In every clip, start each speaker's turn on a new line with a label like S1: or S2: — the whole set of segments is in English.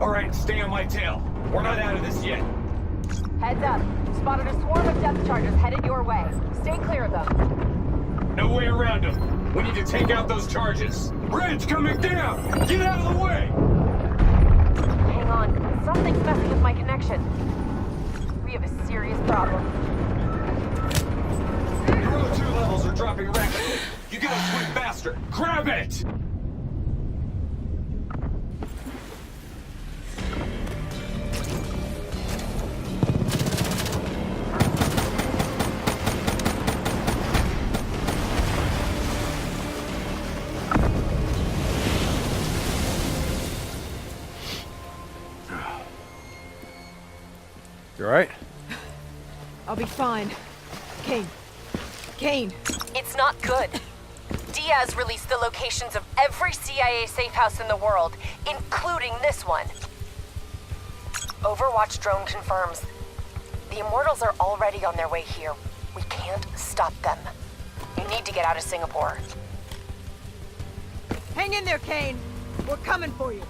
S1: Alright, stay on my tail. We're not out of this yet.
S2: Heads up. Spotted a swarm of depth charges headed your way. Stay clear of them.
S1: No way around them. We need to take out those charges. Bridge coming down! Get out of the way!
S2: Hang on. Something's messing with my connection. We have a serious problem.
S1: Your O2 levels are dropping rapidly. You gotta swim faster. Grab it!
S3: You alright?
S4: I'll be fine. Kane. Kane!
S2: It's not good. Diaz released the locations of every CIA safe house in the world, including this one. Overwatch drone confirms. The Immortals are already on their way here. We can't stop them. You need to get out of Singapore.
S4: Hang in there, Kane! We're coming for you!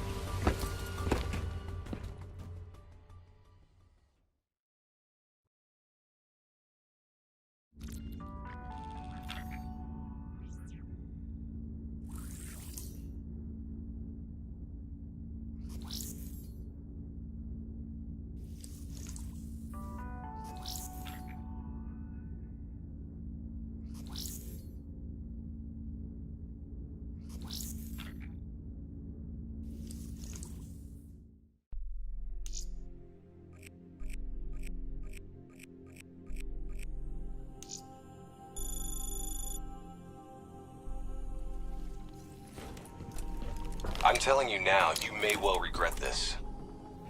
S5: I'm telling you now, you may well regret this.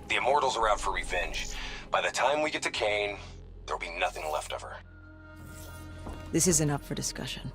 S5: The Immortals are out for revenge. By the time we get to Kane, there'll be nothing left of her.
S4: This isn't up for discussion.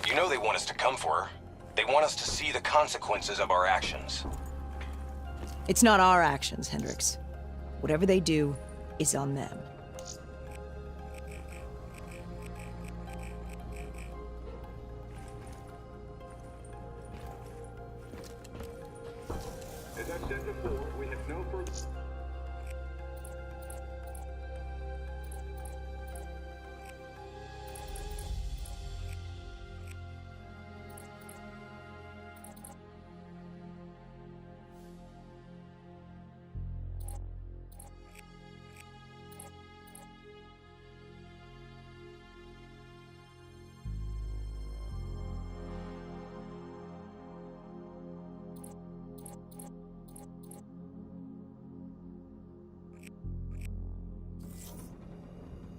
S5: You know they want us to come for her. They want us to see the consequences of our actions.
S4: It's not our actions, Hendricks. Whatever they do is on them.
S1: As I said before, we have no further...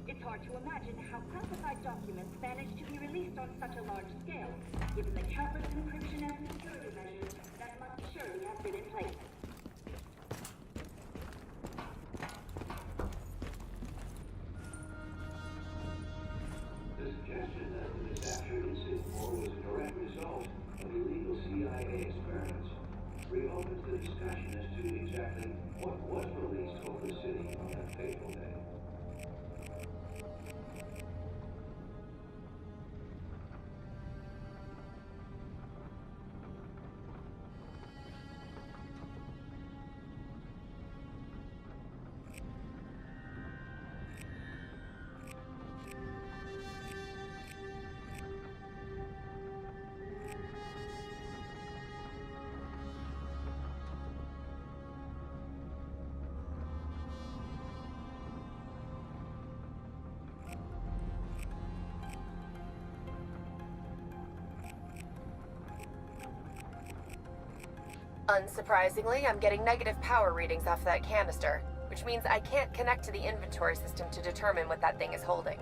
S6: It's hard to imagine how classified documents managed to be released on such a large scale, given the countless encryption and security measures that must surely have been in place.
S7: The suggestion that the disaster in Singapore was a direct result of illegal CIA experiments reopens the discussion as to exactly what was released over the city on that fateful day.
S2: Unsurprisingly, I'm getting negative power readings off that canister, which means I can't connect to the inventory system to determine what that thing is holding.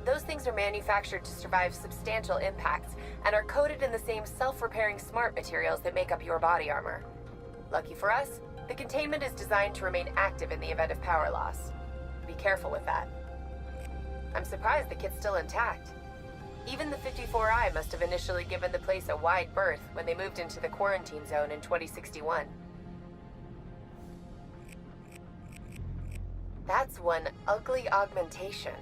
S2: Those things are manufactured to survive substantial impacts and are coated in the same self-repairing smart materials that make up your body armor. Lucky for us, the containment is designed to remain active in the event of power loss. Be careful with that. I'm surprised the kit's still intact. Even the 54I must have initially given the place a wide berth when they moved into the quarantine zone in 2061. That's one ugly augmentation.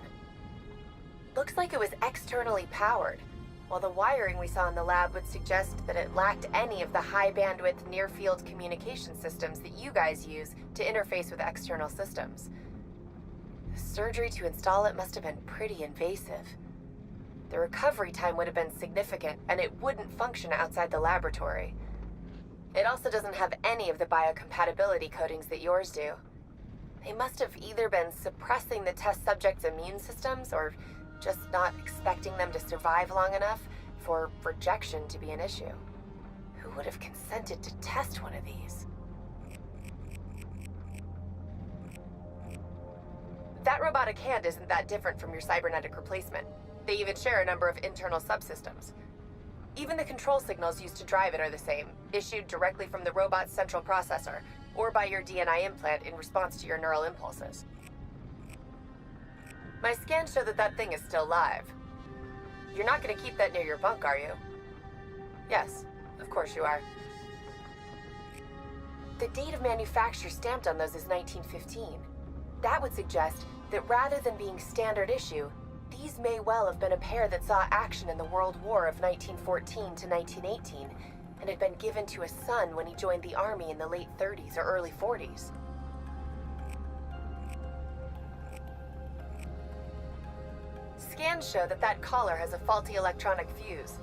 S2: Looks like it was externally powered, while the wiring we saw in the lab would suggest that it lacked any of the high-bandwidth near-field communication systems that you guys use to interface with external systems. The surgery to install it must have been pretty invasive. The recovery time would have been significant, and it wouldn't function outside the laboratory. It also doesn't have any of the biocompatibility coatings that yours do. They must have either been suppressing the test subject's immune systems or just not expecting them to survive long enough for rejection to be an issue. Who would have consented to test one of these? That robotic hand isn't that different from your cybernetic replacement. They even share a number of internal subsystems. Even the control signals used to drive it are the same, issued directly from the robot's central processor, or by your DNI implant in response to your neural impulses. My scans show that that thing is still live. You're not going to keep that near your bunk, are you? Yes, of course you are. The date of manufacture stamped on those is 1915. That would suggest that rather than being standard issue, these may well have been a pair that saw action in the World War of 1914 to 1918 and had been given to a son when he joined the army in the late 30s or early 40s. Scans show that that collar has a faulty electronic fuse.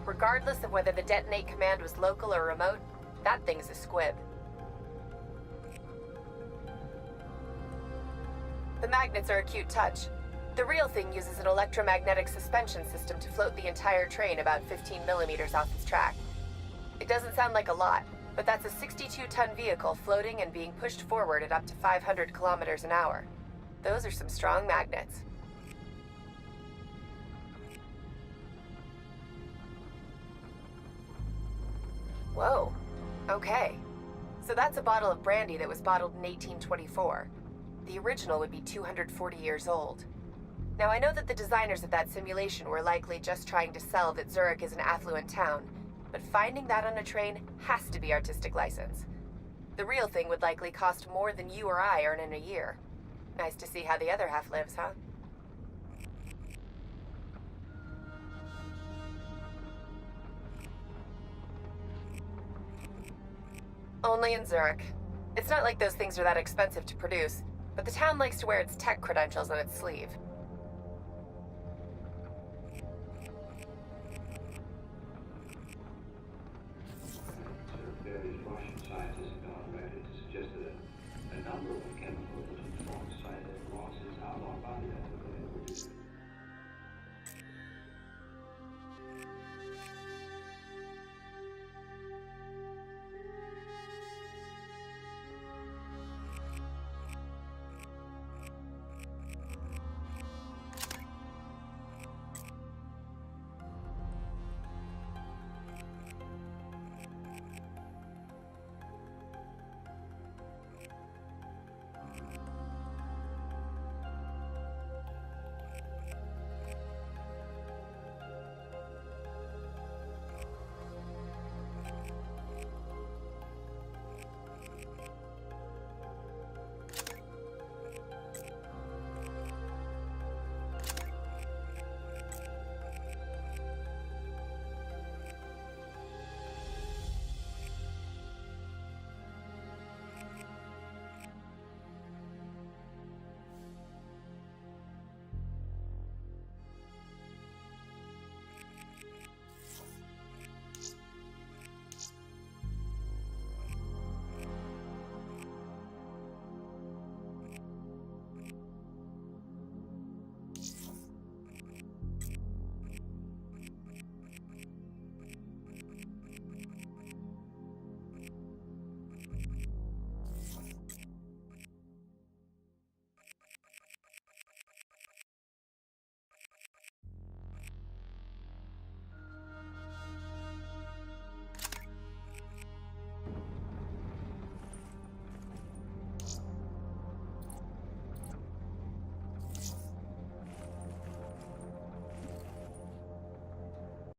S2: Regardless of whether the detonate command was local or remote, that thing's a squib. The magnets are a cute touch. The real thing uses an electromagnetic suspension system to float the entire train about 15 millimeters off its track. It doesn't sound like a lot, but that's a 62-ton vehicle floating and being pushed forward at up to 500 kilometers an hour. Those are some strong magnets. Whoa. Okay. So that's a bottle of brandy that was bottled in 1824. The original would be 240 years old. Now, I know that the designers of that simulation were likely just trying to sell that Zurich is an affluent town, but finding that on a train has to be artistic license. The real thing would likely cost more than you or I earn in a year. Nice to see how the other half lives, huh? Only in Zurich. It's not like those things are that expensive to produce, but the town likes to wear its tech credentials on its sleeve.
S7: Various Russian scientists have gone on record to suggest that a number of